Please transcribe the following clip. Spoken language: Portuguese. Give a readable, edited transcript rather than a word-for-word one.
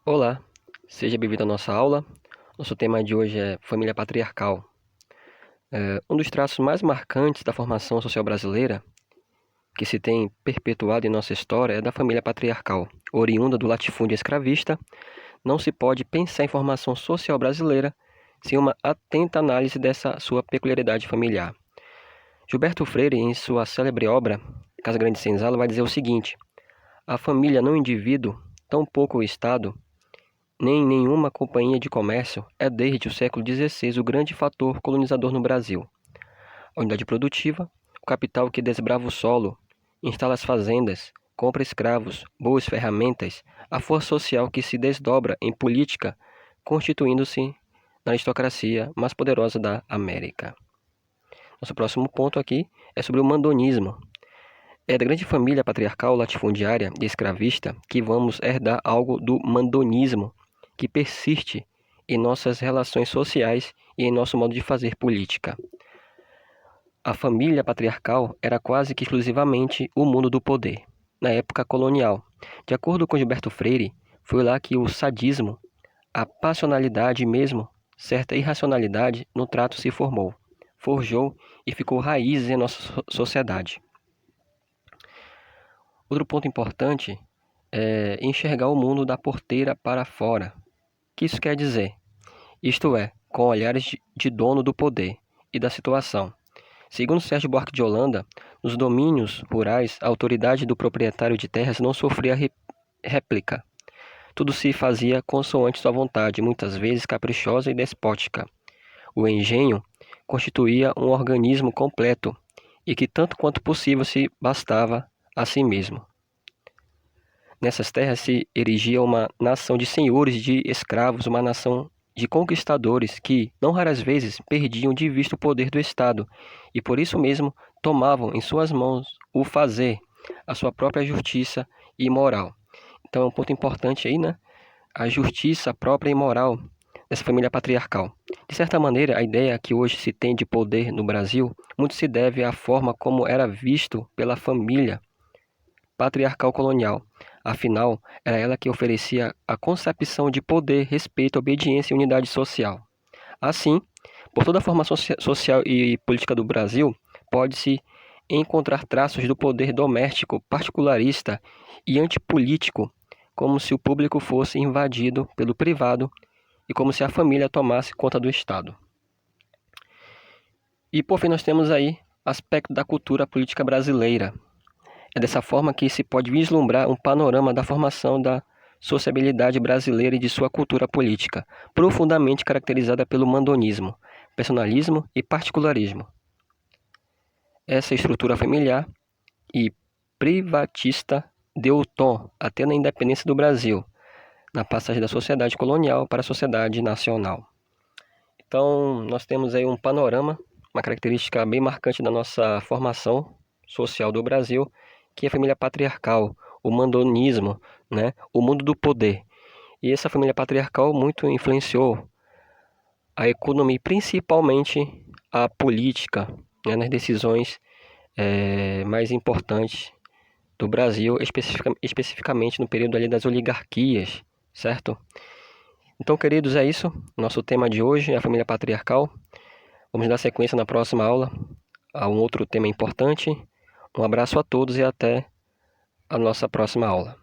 Olá, seja bem-vindo à nossa aula. Nosso tema de hoje é família patriarcal. Um dos traços mais marcantes da formação social brasileira, que se tem perpetuado em nossa história, é da família patriarcal. Oriunda do latifúndio escravista, não se pode pensar em formação social brasileira sem uma atenta análise dessa sua peculiaridade familiar. Gilberto Freire, em sua célebre obra Casa Grande e Senzala, vai dizer o seguinte: a família não é um indivíduo, tampouco o Estado, nem nenhuma companhia de comércio é desde o século XVI o grande fator colonizador no Brasil. A unidade produtiva, o capital que desbrava o solo, instala as fazendas, compra escravos, boas ferramentas, a força social que se desdobra em política, constituindo-se na aristocracia mais poderosa da América. Nosso próximo ponto aqui é sobre o mandonismo. É da grande família patriarcal latifundiária e escravista que vamos herdar algo do mandonismo, que persiste em nossas relações sociais e em nosso modo de fazer política. A família patriarcal era quase que exclusivamente o mundo do poder, na época colonial. De acordo com Gilberto Freire, foi lá que o sadismo, a passionalidade e mesmo certa irracionalidade no trato se formou, forjou e ficou raízes em nossa sociedade. Outro ponto importante é enxergar o mundo da porteira para fora. O que isso quer dizer? Isto é, com olhares de dono do poder e da situação. Segundo Sérgio Buarque de Holanda, nos domínios rurais, a autoridade do proprietário de terras não sofria réplica. Tudo se fazia consoante sua vontade, muitas vezes caprichosa e despótica. O engenho constituía um organismo completo e que tanto quanto possível se bastava a si mesmo. Nessas terras se erigia uma nação de senhores de escravos, uma nação de conquistadores que, não raras vezes, perdiam de vista o poder do Estado e por isso mesmo tomavam em suas mãos o fazer, a sua própria justiça e moral. Então é um ponto importante aí, né? A justiça própria e moral dessa família patriarcal. De certa maneira, a ideia que hoje se tem de poder no Brasil muito se deve à forma como era visto pela família patriarcal colonial. Afinal, era ela que oferecia a concepção de poder, respeito, obediência e unidade social. Assim, por toda a formação social e política do Brasil, pode-se encontrar traços do poder doméstico, particularista e antipolítico, como se o público fosse invadido pelo privado e como se a família tomasse conta do Estado. E por fim nós temos aí aspecto da cultura política brasileira. É dessa forma que se pode vislumbrar um panorama da formação da sociabilidade brasileira e de sua cultura política, profundamente caracterizada pelo mandonismo, personalismo e particularismo. Essa estrutura familiar e privatista deu o tom até na independência do Brasil, na passagem da sociedade colonial para a sociedade nacional. Então, nós temos aí um panorama, uma característica bem marcante da nossa formação social do Brasil, que é a família patriarcal, o mandonismo, né? O mundo do poder. E essa família patriarcal muito influenciou a economia, principalmente a política, né? Nas decisões mais importantes do Brasil, especificamente no período ali das oligarquias, certo? Então, queridos, é isso. Nosso tema de hoje é a família patriarcal. Vamos dar sequência na próxima aula a um outro tema importante. Um abraço a todos e até a nossa próxima aula.